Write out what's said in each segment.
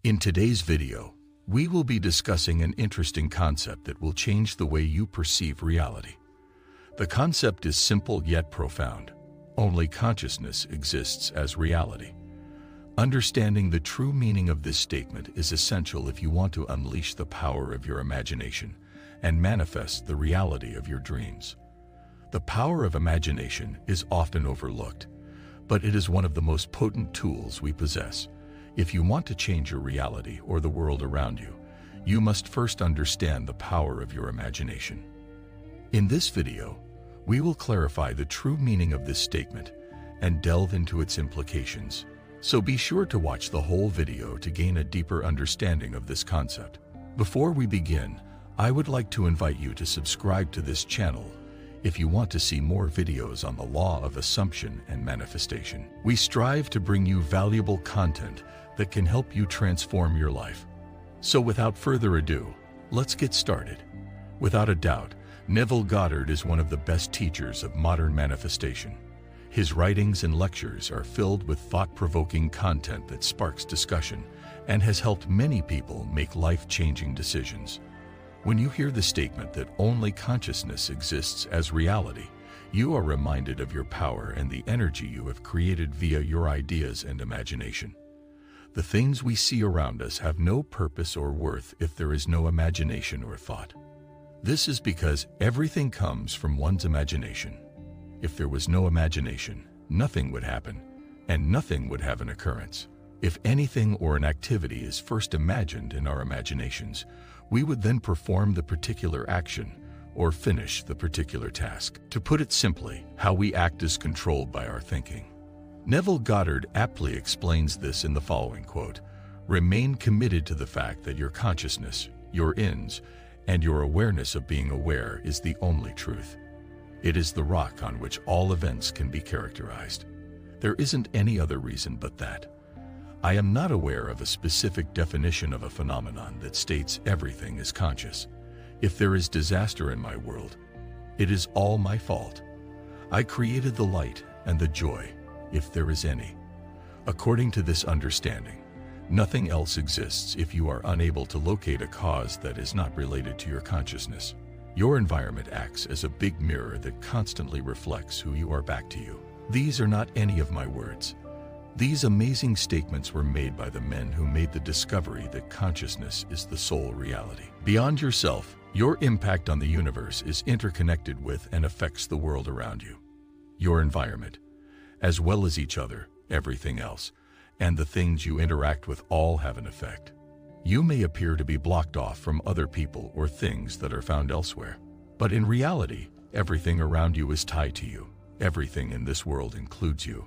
In today's video, we will be discussing an interesting concept that will change the way you perceive reality. The concept is simple yet profound. Only consciousness exists as reality. Understanding the true meaning of this statement is essential if you want to unleash the power of your imagination and manifest the reality of your dreams. The power of imagination is often overlooked, but it is one of the most potent tools we possess. If you want to change your reality or the world around you, you must first understand the power of your imagination. In this video, we will clarify the true meaning of this statement and delve into its implications. So be sure to watch the whole video to gain a deeper understanding of this concept. Before we begin, I would like to invite you to subscribe to this channel if you want to see more videos on the law of assumption and manifestation. We strive to bring you valuable content that can help you transform your life. So without further ado, let's get started. Without a doubt, Neville Goddard is one of the best teachers of modern manifestation. His writings and lectures are filled with thought-provoking content that sparks discussion and has helped many people make life-changing decisions. When you hear the statement that only consciousness exists as reality, you are reminded of your power and the energy you have created via your ideas and imagination. The things we see around us have no purpose or worth if there is no imagination or thought. This is because everything comes from one's imagination. If there was no imagination, nothing would happen, and nothing would have an occurrence. If anything or an activity is first imagined in our imaginations, we would then perform the particular action or finish the particular task. To put it simply, how we act is controlled by our thinking. Neville Goddard aptly explains this in the following quote: "Remain committed to the fact that your consciousness, your ins, and your awareness of being aware is the only truth. It is the rock on which all events can be characterized. There isn't any other reason but that. I am not aware of a specific definition of a phenomenon that states everything is conscious. If there is disaster in my world, it is all my fault. I created the light and the joy, if there is any. According to this understanding, nothing else exists if you are unable to locate a cause that is not related to your consciousness. Your environment acts as a big mirror that constantly reflects who you are back to you." These are not any of my words. These amazing statements were made by the men who made the discovery that consciousness is the sole reality. Beyond yourself, your impact on the universe is interconnected with and affects the world around you. Your environment, as well as each other, everything else, and the things you interact with all have an effect. You may appear to be blocked off from other people or things that are found elsewhere, but in reality, everything around you is tied to you. Everything in this world includes you.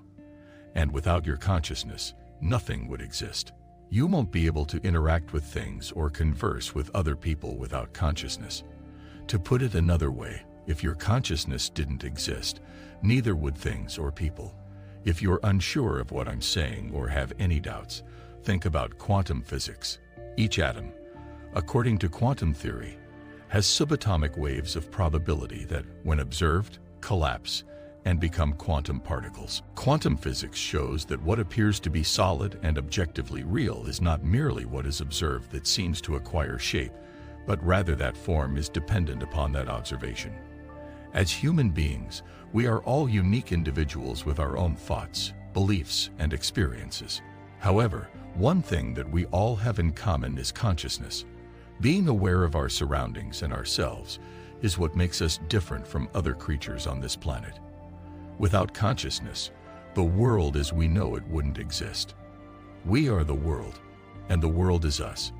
And without your consciousness, nothing would exist. You won't be able to interact with things or converse with other people without consciousness. To put it another way, if your consciousness didn't exist, neither would things or people. If you're unsure of what I'm saying or have any doubts, think about quantum physics. Each atom, according to quantum theory, has subatomic waves of probability that, when observed, collapse and become quantum particles. Quantum physics shows that what appears to be solid and objectively real is not merely what is observed that seems to acquire shape, but rather that form is dependent upon that observation. As human beings, we are all unique individuals with our own thoughts, beliefs, and experiences. However, one thing that we all have in common is consciousness. Being aware of our surroundings and ourselves is what makes us different from other creatures on this planet. Without consciousness, the world as we know it wouldn't exist. We are the world, and the world is us.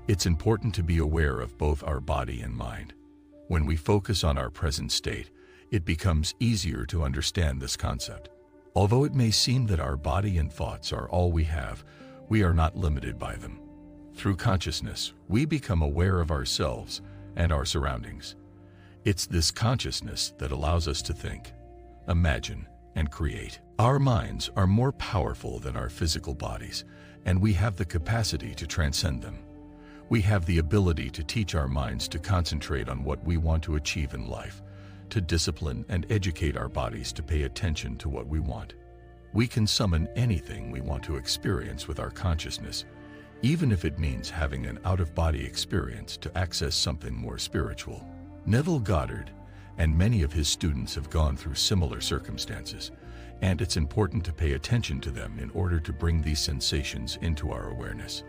It's important to be aware of both our body and mind. When we focus on our present state, it becomes easier to understand this concept. Although it may seem that our body and thoughts are all we have, we are not limited by them. Through consciousness, we become aware of ourselves and our surroundings. It's this consciousness that allows us to think, imagine, and create. Our minds are more powerful than our physical bodies, and we have the capacity to transcend them. We have the ability to teach our minds to concentrate on what we want to achieve in life, to discipline and educate our bodies to pay attention to what we want. We can summon anything we want to experience with our consciousness, even if it means having an out-of-body experience to access something more spiritual. Neville Goddard and many of his students have gone through similar circumstances, and it's important to pay attention to them in order to bring these sensations into our awareness.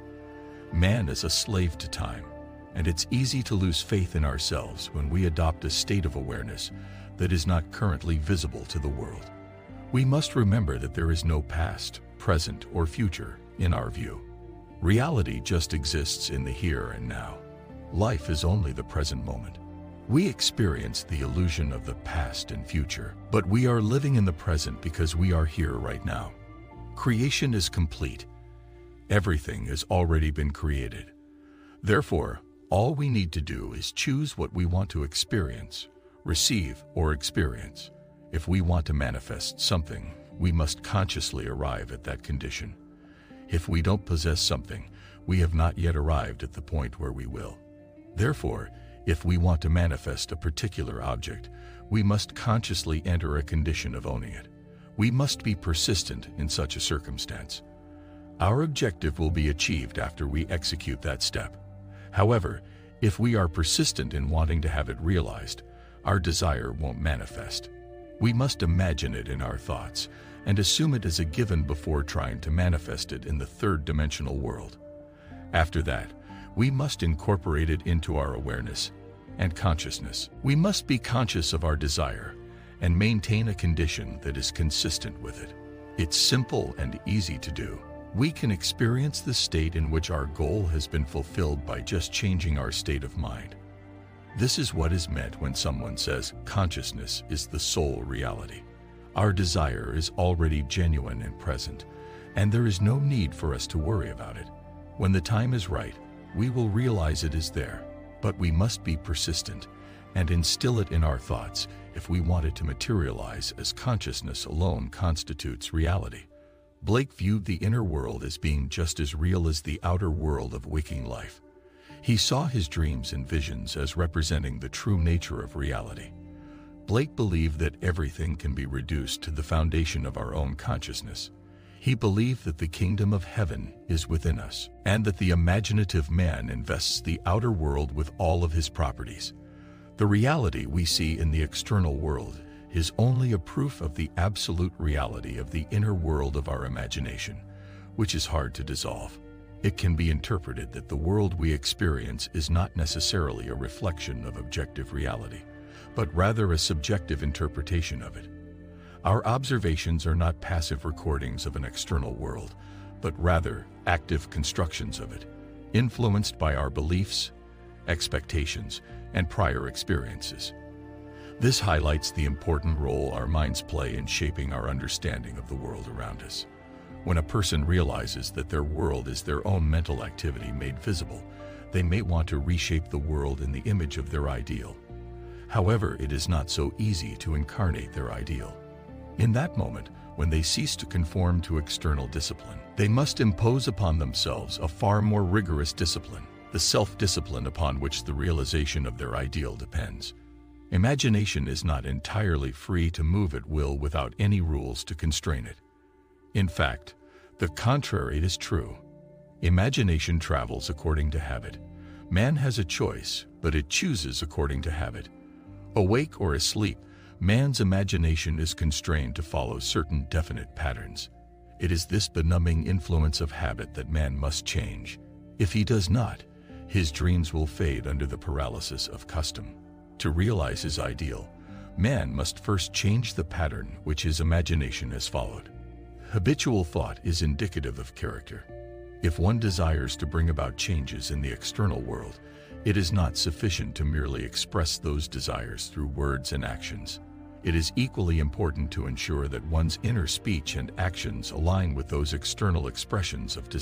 Man is a slave to time, and it's easy to lose faith in ourselves when we adopt a state of awareness that is not currently visible to the world. We must remember that there is no past, present, or future in our view. Reality just exists in the here and now. Life is only the present moment. We experience the illusion of the past and future, but we are living in the present because we are here right now. Creation is complete. Everything has already been created. Therefore, all we need to do is choose what we want to experience, receive, or experience. If we want to manifest something, we must consciously arrive at that condition. If we don't possess something, we have not yet arrived at the point where we will. Therefore, if we want to manifest a particular object, we must consciously enter a condition of owning it. We must be persistent in such a circumstance. Our objective will be achieved after we execute that step. However, if we are persistent in wanting to have it realized, our desire won't manifest. We must imagine it in our thoughts and assume it as a given before trying to manifest it in the third-dimensional world. After that, we must incorporate it into our awareness and consciousness. We must be conscious of our desire and maintain a condition that is consistent with it. It's simple and easy to do. We can experience the state in which our goal has been fulfilled by just changing our state of mind. This is what is meant when someone says consciousness is the sole reality. Our desire is already genuine and present, and there is no need for us to worry about it. When the time is right, we will realize it is there, but we must be persistent and instill it in our thoughts if we want it to materialize, as consciousness alone constitutes reality. Blake viewed the inner world as being just as real as the outer world of waking life. He saw his dreams and visions as representing the true nature of reality. Blake believed that everything can be reduced to the foundation of our own consciousness. He believed that the kingdom of heaven is within us, and that the imaginative man invests the outer world with all of his properties. The reality we see in the external world is only a proof of the absolute reality of the inner world of our imagination, which is hard to dissolve. It can be interpreted that the world we experience is not necessarily a reflection of objective reality, but rather a subjective interpretation of it. Our observations are not passive recordings of an external world, but rather active constructions of it, influenced by our beliefs, expectations, and prior experiences. This highlights the important role our minds play in shaping our understanding of the world around us. When a person realizes that their world is their own mental activity made visible, they may want to reshape the world in the image of their ideal. However, it is not so easy to incarnate their ideal. In that moment, when they cease to conform to external discipline, they must impose upon themselves a far more rigorous discipline, the self-discipline upon which the realization of their ideal depends. Imagination is not entirely free to move at will without any rules to constrain it. In fact, the contrary is true. Imagination travels according to habit. Man has a choice, but it chooses according to habit. Awake or asleep, man's imagination is constrained to follow certain definite patterns. It is this benumbing influence of habit that man must change. If he does not, his dreams will fade under the paralysis of custom. To realize his ideal, man must first change the pattern which his imagination has followed. Habitual thought is indicative of character. If one desires to bring about changes in the external world, it is not sufficient to merely express those desires through words and actions. It is equally important to ensure that one's inner speech and actions align with those external expressions of desire.